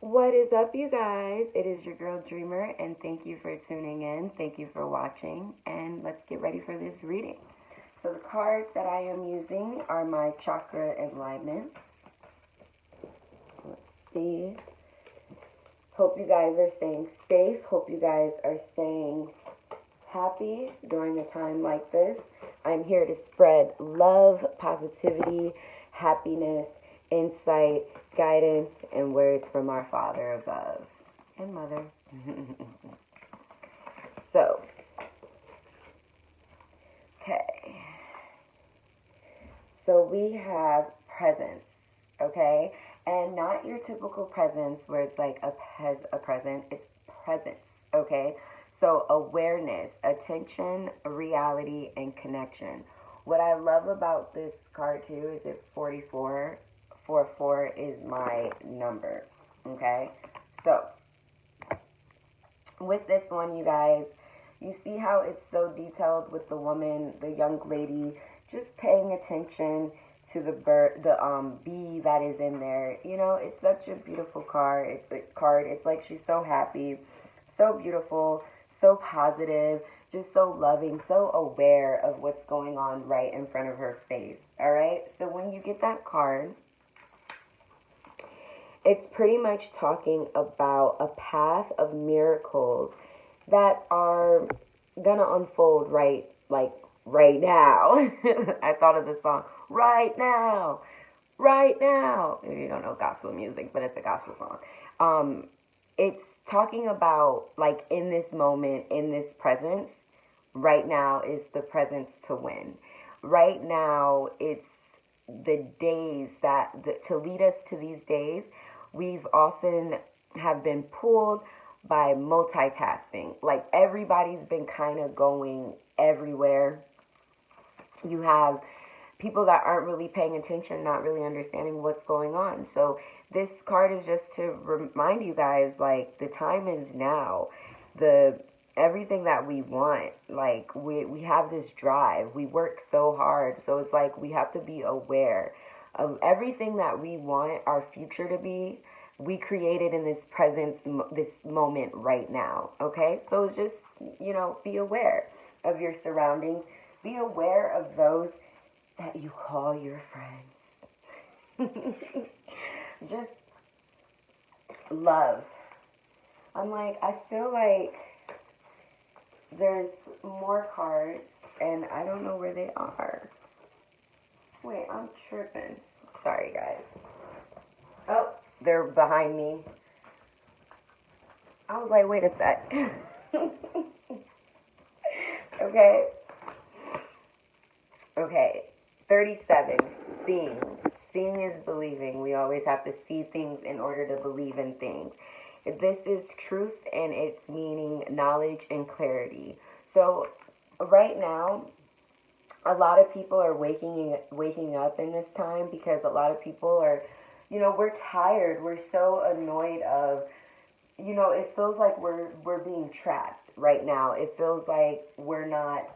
What is up, you guys? It is your girl Dreamer, and thank you for tuning in. Thank you for watching, and let's get ready for this reading. So, the cards that I am using are my chakra alignment. Let's see. Hope you guys are staying safe. Hope you guys are staying happy during a time like this. I'm here to spread love, positivity, happiness, insight, guidance, and words from our Father above and Mother. So, okay. So we have presents, okay? And not your typical presents where it's like a present. It's presents, okay? So awareness, attention, reality, and connection. What I love about this card too is it's 44. 44 is my number, okay? So with this one, you guys, you see how it's so detailed with the woman, the young lady, just paying attention to the bee that is in there. You know, it's such a beautiful card. It's like she's so happy, so beautiful, so positive, just so loving, so aware of what's going on right in front of her face. All right. So when you get that card, it's pretty much talking about a path of miracles that are gonna unfold right now. I thought of the song, right now, right now. If you don't know gospel music, but it's a gospel song. It's talking about like in this moment, in this presence, right now is the presence to win. Right now, it's the days to lead us to these days. We've often have been pulled by multitasking. Like everybody's been kind of going everywhere. You have people that aren't really paying attention, not really understanding what's going on. So this card is just to remind you guys, like, the time is now. Everything that we want, like, we have this drive. We work so hard. So it's like we have to be aware of everything that we want our future to be. We created in this present, this moment right now. Okay? So just, be aware of your surroundings. Be aware of those that you call your friends. Just love. I feel like there's more cards, and I don't know where they are. Wait, I'm tripping. Sorry, guys. Oh, they're behind me. I was like, wait a sec. Okay. Okay. 37. Seeing. Seeing is believing. We always have to see things in order to believe in things. This is truth, and it's meaning knowledge and clarity. So right now, a lot of people are waking up in this time because a lot of people are, we're tired. We're so annoyed of, it feels like we're being trapped right now. It feels like we're not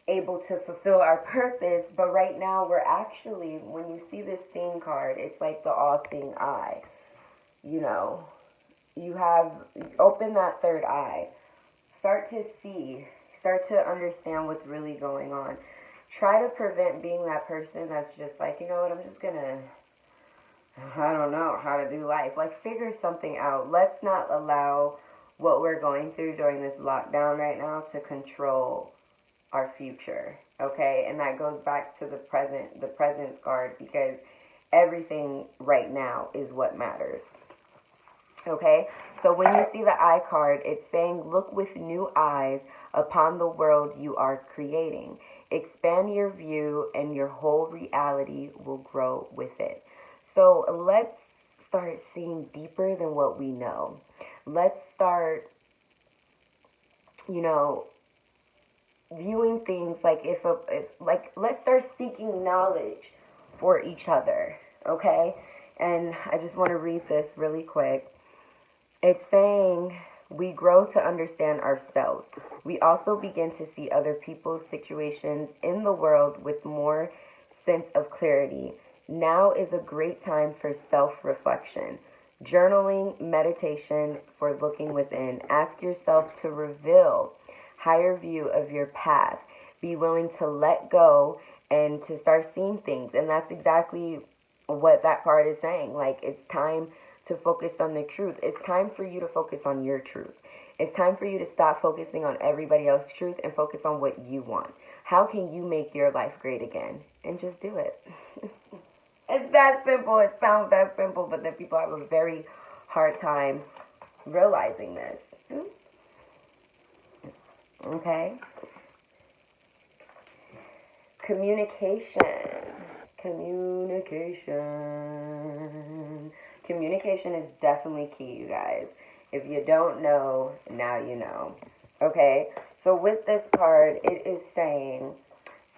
able to fulfill our purpose, but right now we're actually, when you see this seeing card, it's like the all-seeing eye. You have, open that third eye. Start to see. Start to understand what's really going on. Try to prevent being that person that's just like, you know what, I'm just gonna, I don't know how to do life. Like, figure something out. Let's not allow what we're going through during this lockdown right now to control our future, okay? And that goes back to the presence card, because everything right now is what matters, okay? So when you see the eye card, it's saying, look with new eyes upon the world you are creating. Expand your view, and your whole reality will grow with it. So let's start seeing deeper than what we know. Let's start, viewing things like let's start seeking knowledge for each other, okay? And I just want to read this really quick. It's saying, we grow to understand ourselves. We also begin to see other people's situations in the world with more sense of clarity. Now is a great time for self-reflection. Journaling, meditation for looking within. Ask yourself to reveal higher view of your path. Be willing to let go and to start seeing things. And that's exactly what that card is saying. Like, it's time to focus on the truth. It's time for you to focus on your truth. It's time for you to stop focusing on everybody else's truth and focus on what you want. How can you make your life great again? And just do it. It's that simple. It sounds that simple, but then people have a very hard time realizing this. Okay? Communication. Communication is definitely key, you guys. If you don't know, now you know. Okay? So with this card, it is saying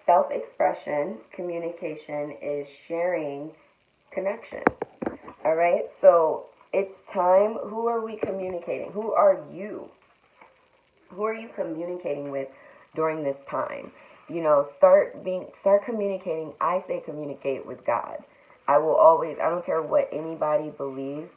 self-expression, communication is sharing connection. All right? So it's time. Who are we communicating? Who are you? Who are you communicating with during this time? You know, start communicating. I say communicate with God. I will always, I don't care what anybody believes.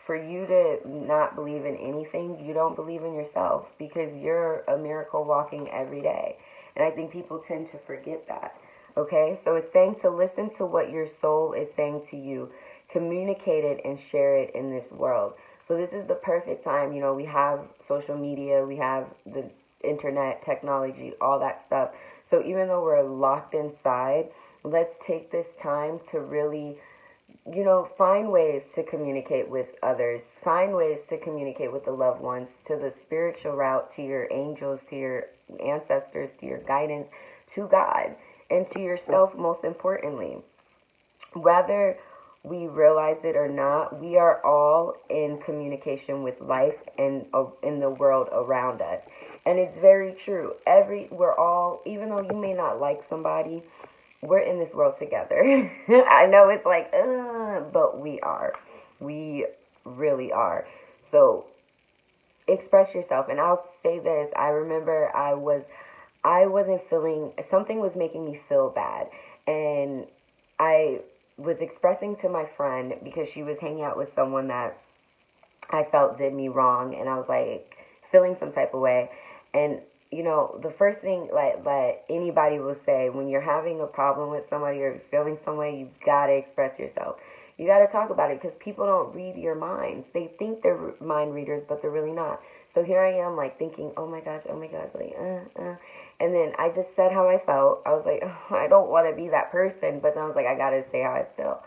For you to not believe in anything, you don't believe in yourself, because you're a miracle walking every day. And I think people tend to forget that. Okay? So it's saying to listen to what your soul is saying to you. Communicate it and share it in this world. So this is the perfect time. You know, we have social media, we have the internet, technology, all that stuff. So even though we're locked inside, let's take this time to really, you know, find ways to communicate with others. Find ways to communicate with the loved ones, to the spiritual route, to your angels, to your ancestors, to your guidance, to God, and to yourself most importantly. Whether we realize it or not, we are all in communication with life and in the world around us. And it's very true. We're all, even though you may not like somebody, we're in this world together. I know it's like, but we are. We really are. So express yourself. And I'll say this. I remember I wasn't feeling, something was making me feel bad. And I was expressing to my friend, because she was hanging out with someone that I felt did me wrong. And I was like feeling some type of way. And you know, the first thing like anybody will say when you're having a problem with somebody or feeling some way, you gotta express yourself. You gotta talk about it, because people don't read your minds. They think they're mind readers, but they're really not. So here I am, like thinking, oh my gosh, like, and then I just said how I felt. I was like, oh, I don't want to be that person, but then I was like, I gotta say how I feel.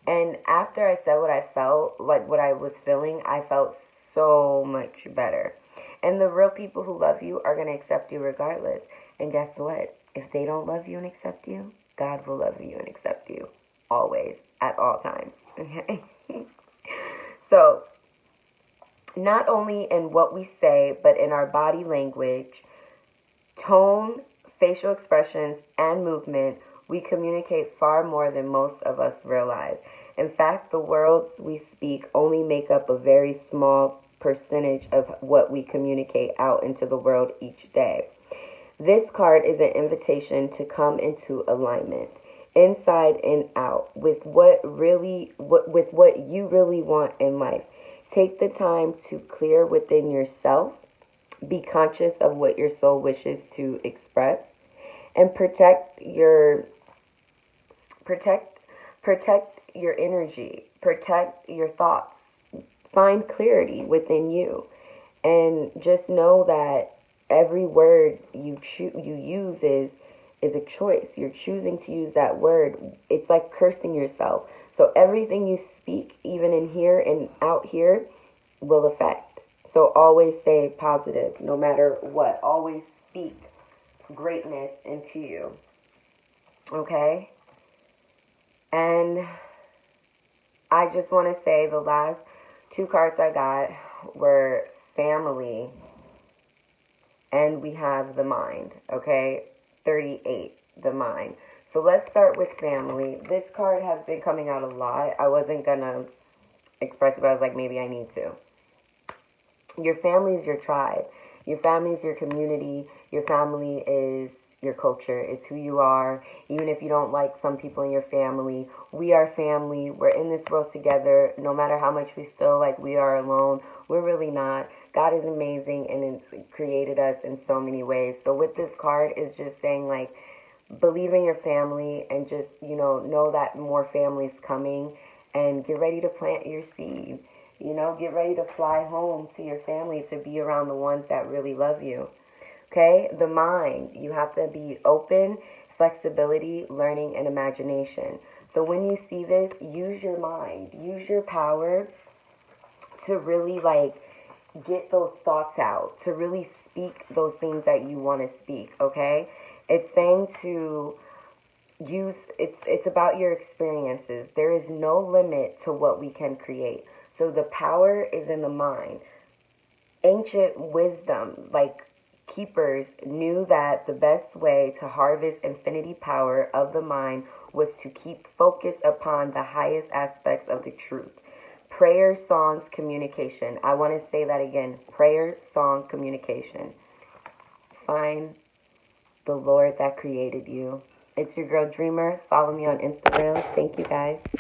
And after I said what I felt, like what I was feeling, I felt so much better. And the real people who love you are going to accept you regardless. And guess what? If they don't love you and accept you, God will love you and accept you. Always. At all times. Okay? So, not only in what we say, but in our body language, tone, facial expressions, and movement, we communicate far more than most of us realize. In fact, the words we speak only make up a very small percentage of what we communicate out into the world each day. This card is an invitation to come into alignment, inside and out, with what you really want in life. Take the time to clear within yourself, be conscious of what your soul wishes to express, and protect your energy, protect your thoughts. Find clarity within you, and just know that every word you use is a choice. You're choosing to use that word. It's like cursing yourself. So everything you speak, even in here and out here, will affect. So always say positive, no matter what. Always speak greatness into you. Okay? And I just want to say the last two cards I got were family, and we have the mind, okay? 38, the mind. So let's start with family. This card has been coming out a lot. I wasn't going to express it, but I was like, maybe I need to. Your family is your tribe. Your family is your community. Your family is your culture. It's who you are. Even if you don't like some people in your family, we are family. We're in this world together. No matter how much we feel like we are alone, we're really not. God is amazing and it's created us in so many ways. So with this card is just saying like, believe in your family and just, know that more family's coming and get ready to plant your seed. Get ready to fly home to your family to be around the ones that really love you. Okay? The mind. You have to be open, flexibility, learning, and imagination. So when you see this, use your mind. Use your power to really like get those thoughts out, to really speak those things that you want to speak, okay? It's saying to it's about your experiences. There is no limit to what we can create. So the power is in the mind. Ancient wisdom, like keepers, knew that the best way to harvest infinity power of the mind was to keep focus upon the highest aspects of the truth. Prayer, songs, communication. I want to say that again. Prayer, song, communication. Find the Lord that created you. It's your girl Dreamer. Follow me on Instagram. Thank you guys.